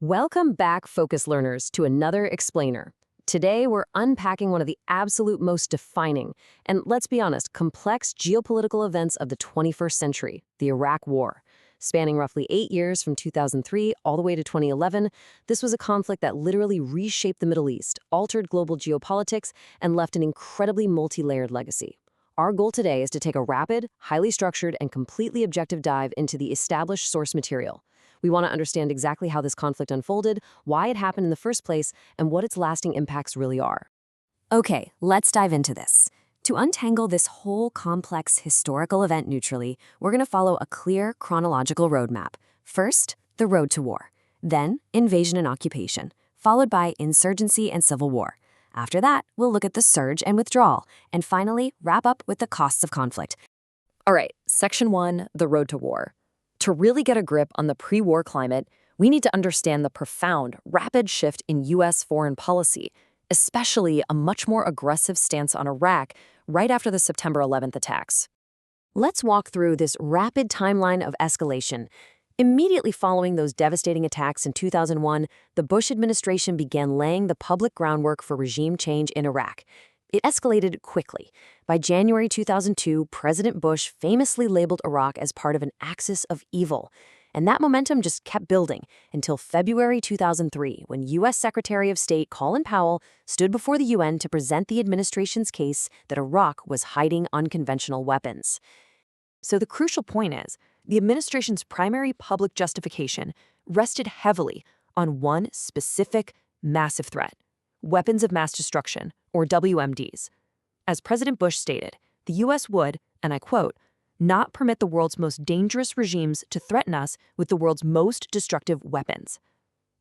Welcome back, Focus Learners, to another Explainer. Today, we're unpacking one of the absolute most defining, and let's be honest, complex geopolitical events of the 21st century, the Iraq War. Spanning roughly 8 years from 2003 all the way to 2011, this was a conflict that literally reshaped the Middle East, altered global geopolitics, and left an incredibly multi-layered legacy. Our goal today is to take a rapid, highly structured, and completely objective dive into the established source material. We want to understand exactly how this conflict unfolded, why it happened in the first place, and what its lasting impacts really are. Okay, let's dive into this. To untangle this whole complex historical event neutrally, we're going to follow a clear chronological roadmap. First, the road to war. Then, invasion and occupation, followed by insurgency and civil war. After that, we'll look at the surge and withdrawal, and finally, wrap up with the costs of conflict. All right, Section 1, the road to war. To really get a grip on the pre-war climate, we need to understand the profound, rapid shift in U.S. foreign policy, especially a much more aggressive stance on Iraq right after the September 11th attacks. Let's walk through this rapid timeline of escalation. Immediately following those devastating attacks in 2001, the Bush administration began laying the public groundwork for regime change in Iraq. It escalated quickly. By January 2002, President Bush famously labeled Iraq as part of an axis of evil. And that momentum just kept building until February 2003, when U.S. Secretary of State Colin Powell stood before the UN to present the administration's case that Iraq was hiding unconventional weapons. So the crucial point is, the administration's primary public justification rested heavily on one specific, massive threat: weapons of mass destruction, or WMDs. As President Bush stated, the U.S. would, and I quote, "not permit the world's most dangerous regimes to threaten us with the world's most destructive weapons."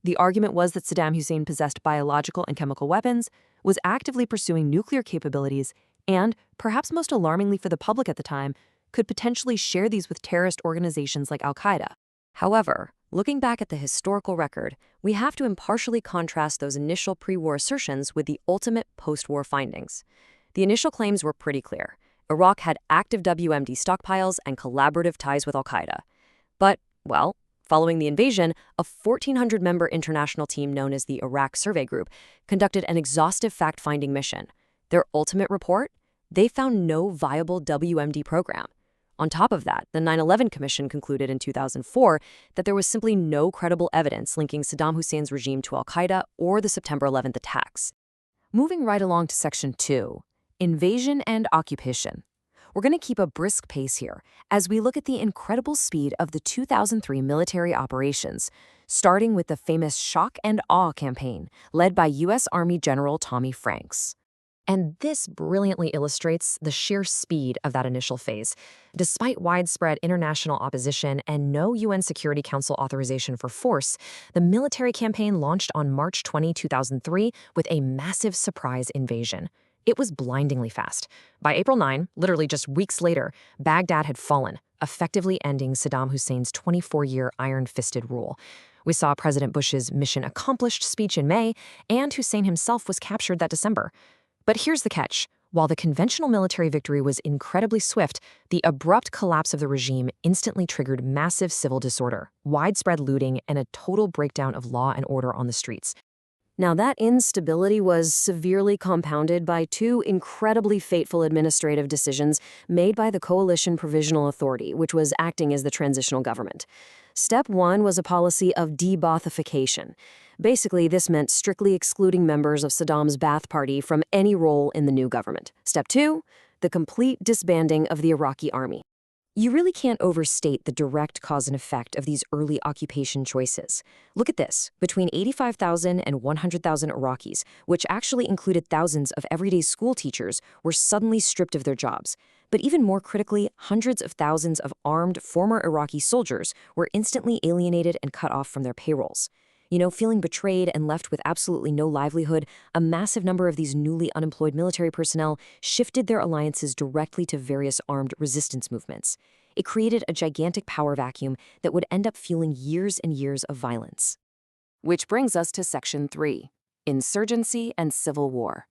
The argument was that Saddam Hussein possessed biological and chemical weapons, was actively pursuing nuclear capabilities, and, perhaps most alarmingly for the public at the time, could potentially share these with terrorist organizations like al-Qaeda. However, looking back at the historical record, we have to impartially contrast those initial pre-war assertions with the ultimate post-war findings. The initial claims were pretty clear. Iraq had active WMD stockpiles and collaborative ties with al-Qaeda. But, well, following the invasion, a 1,400-member international team known as the Iraq Survey Group conducted an exhaustive fact-finding mission. Their ultimate report? They found no viable WMD program. On top of that, the 9/11 Commission concluded in 2004 that there was simply no credible evidence linking Saddam Hussein's regime to al-Qaeda or the September 11th attacks. Moving right along to Section 2, invasion and occupation. We're going to keep a brisk pace here as we look at the incredible speed of the 2003 military operations, starting with the famous Shock and Awe campaign led by U.S. Army General Tommy Franks. And this brilliantly illustrates the sheer speed of that initial phase. Despite widespread international opposition and no UN Security Council authorization for force, the military campaign launched on March 20, 2003 with a massive surprise invasion. It was blindingly fast. By April 9, literally just weeks later, Baghdad had fallen, effectively ending Saddam Hussein's 24-year iron-fisted rule. We saw President Bush's mission accomplished speech in May, and Hussein himself was captured that December. But here's the catch. While the conventional military victory was incredibly swift, the abrupt collapse of the regime instantly triggered massive civil disorder, widespread looting, and a total breakdown of law and order on the streets. Now, that instability was severely compounded by two incredibly fateful administrative decisions made by the Coalition Provisional Authority, which was acting as the transitional government. Step 1 was a policy of de-Baathification. Basically, this meant strictly excluding members of Saddam's Ba'ath Party from any role in the new government. Step 2, the complete disbanding of the Iraqi army. You really can't overstate the direct cause and effect of these early occupation choices. Look at this. Between 85,000 and 100,000 Iraqis, which actually included thousands of everyday school teachers, were suddenly stripped of their jobs. But even more critically, hundreds of thousands of armed former Iraqi soldiers were instantly alienated and cut off from their payrolls. Feeling betrayed and left with absolutely no livelihood, a massive number of these newly unemployed military personnel shifted their alliances directly to various armed resistance movements. It created a gigantic power vacuum that would end up fueling years and years of violence. Which brings us to Section 3, insurgency and civil war.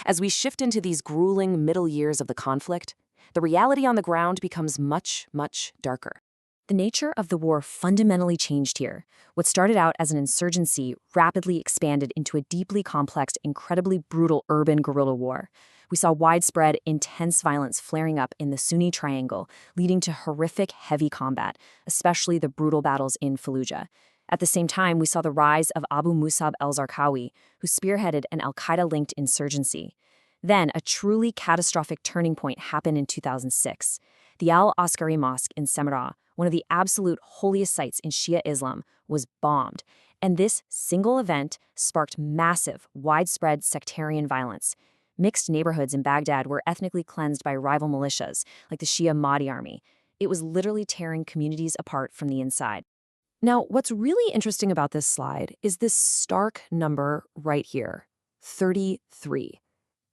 As we shift into these grueling middle years of the conflict, the reality on the ground becomes much, much darker. The nature of the war fundamentally changed here. What started out as an insurgency rapidly expanded into a deeply complex, incredibly brutal urban guerrilla war. We saw widespread, intense violence flaring up in the Sunni Triangle, leading to horrific, heavy combat, especially the brutal battles in Fallujah. At the same time, we saw the rise of Abu Musab al-Zarqawi, who spearheaded an al-Qaeda-linked insurgency. Then, a truly catastrophic turning point happened in 2006. The Al-Askari Mosque in Samarra, one of the absolute holiest sites in Shia Islam, was bombed. And this single event sparked massive, widespread sectarian violence. Mixed neighborhoods in Baghdad were ethnically cleansed by rival militias, like the Shia Mahdi army. It was literally tearing communities apart from the inside. Now, what's really interesting about this slide is this stark number right here, 33.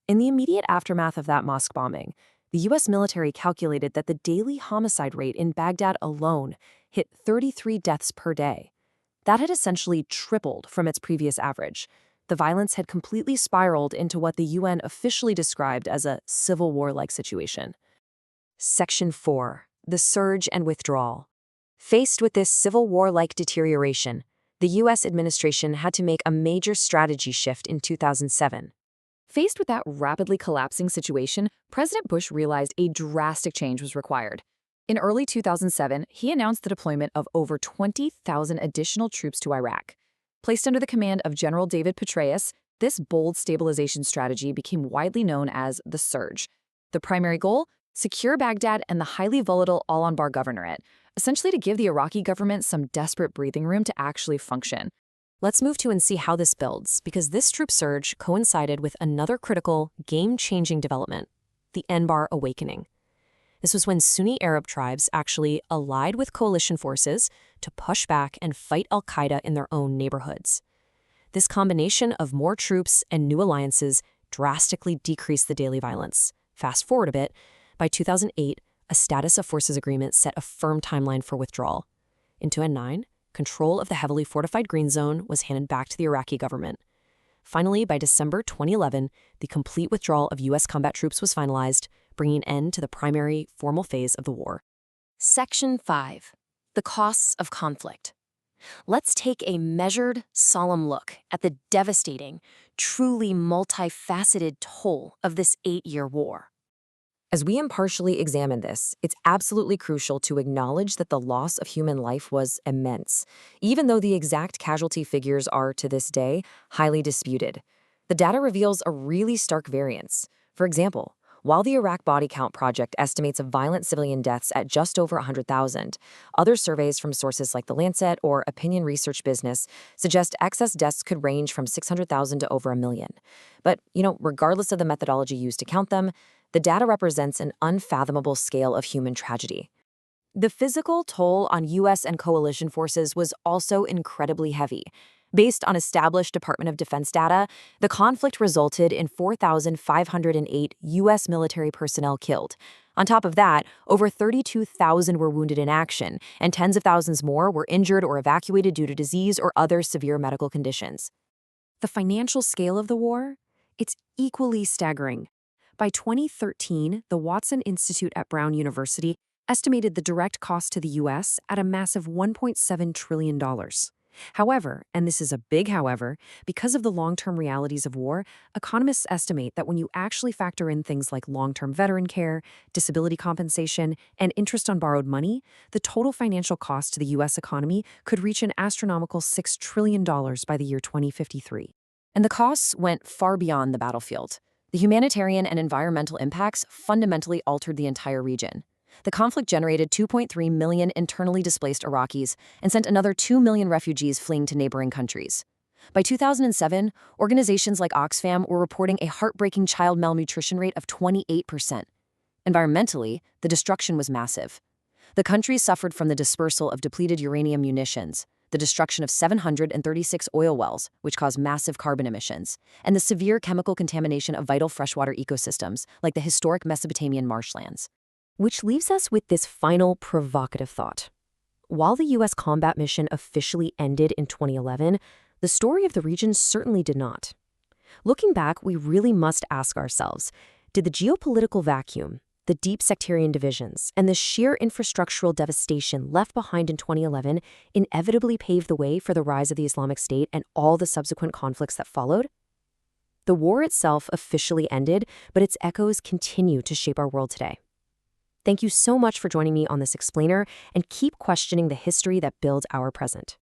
In the immediate aftermath of that mosque bombing, the U.S. military calculated that the daily homicide rate in Baghdad alone hit 33 deaths per day. That had essentially tripled from its previous average. The violence had completely spiraled into what the UN officially described as a civil war-like situation. Section 4. The Surge and Withdrawal. Faced with this civil war-like deterioration, the U.S. administration had to make a major strategy shift in 2007. Faced with that rapidly collapsing situation, President Bush realized a drastic change was required. In early 2007, he announced the deployment of over 20,000 additional troops to Iraq. Placed under the command of General David Petraeus, this bold stabilization strategy became widely known as the Surge. The primary goal? Secure Baghdad and the highly volatile Al-Anbar governorate, essentially to give the Iraqi government some desperate breathing room to actually function. Let's move to and see how this builds, because this troop surge coincided with another critical, game-changing development, the Anbar Awakening. This was when Sunni Arab tribes actually allied with coalition forces to push back and fight al-Qaeda in their own neighborhoods. This combination of more troops and new alliances drastically decreased the daily violence. Fast forward a bit, by 2008, a status of forces agreement set a firm timeline for withdrawal. In 2009, control of the heavily fortified Green Zone was handed back to the Iraqi government. Finally, by December 2011, the complete withdrawal of U.S. combat troops was finalized, bringing an end to the primary, formal phase of the war. Section 5. The Costs of Conflict. Let's take a measured, solemn look at the devastating, truly multifaceted toll of this 8-year war. As we impartially examine this, it's absolutely crucial to acknowledge that the loss of human life was immense, even though the exact casualty figures are, to this day, highly disputed. The data reveals a really stark variance. For example, while the Iraq Body Count Project estimates violent civilian deaths at just over 100,000, other surveys from sources like The Lancet or Opinion Research Business suggest excess deaths could range from 600,000 to over 1 million. But, regardless of the methodology used to count them, the data represents an unfathomable scale of human tragedy. The physical toll on U.S. and coalition forces was also incredibly heavy. Based on established Department of Defense data, the conflict resulted in 4,508 U.S. military personnel killed. On top of that, over 32,000 were wounded in action, and tens of thousands more were injured or evacuated due to disease or other severe medical conditions. The financial scale of the war? It's equally staggering. By 2013, the Watson Institute at Brown University estimated the direct cost to the U.S. at a massive $1.7 trillion. However, and this is a big however, because of the long-term realities of war, economists estimate that when you actually factor in things like long-term veteran care, disability compensation, and interest on borrowed money, the total financial cost to the U.S. economy could reach an astronomical $6 trillion by the year 2053. And the costs went far beyond the battlefield. The humanitarian and environmental impacts fundamentally altered the entire region. The conflict generated 2.3 million internally displaced Iraqis and sent another 2 million refugees fleeing to neighboring countries. By 2007, organizations like Oxfam were reporting a heartbreaking child malnutrition rate of 28%. Environmentally, the destruction was massive. The country suffered from the dispersal of depleted uranium munitions, the destruction of 736 oil wells, which caused massive carbon emissions, and the severe chemical contamination of vital freshwater ecosystems, like the historic Mesopotamian marshlands. Which leaves us with this final provocative thought. While the U.S. combat mission officially ended in 2011, the story of the region certainly did not. Looking back, we really must ask ourselves, did the geopolitical vacuum, The deep sectarian divisions and the sheer infrastructural devastation left behind in 2011 inevitably paved the way for the rise of the Islamic State and all the subsequent conflicts that followed. The war itself officially ended, but its echoes continue to shape our world today. Thank you so much for joining me on this explainer, and keep questioning the history that builds our present.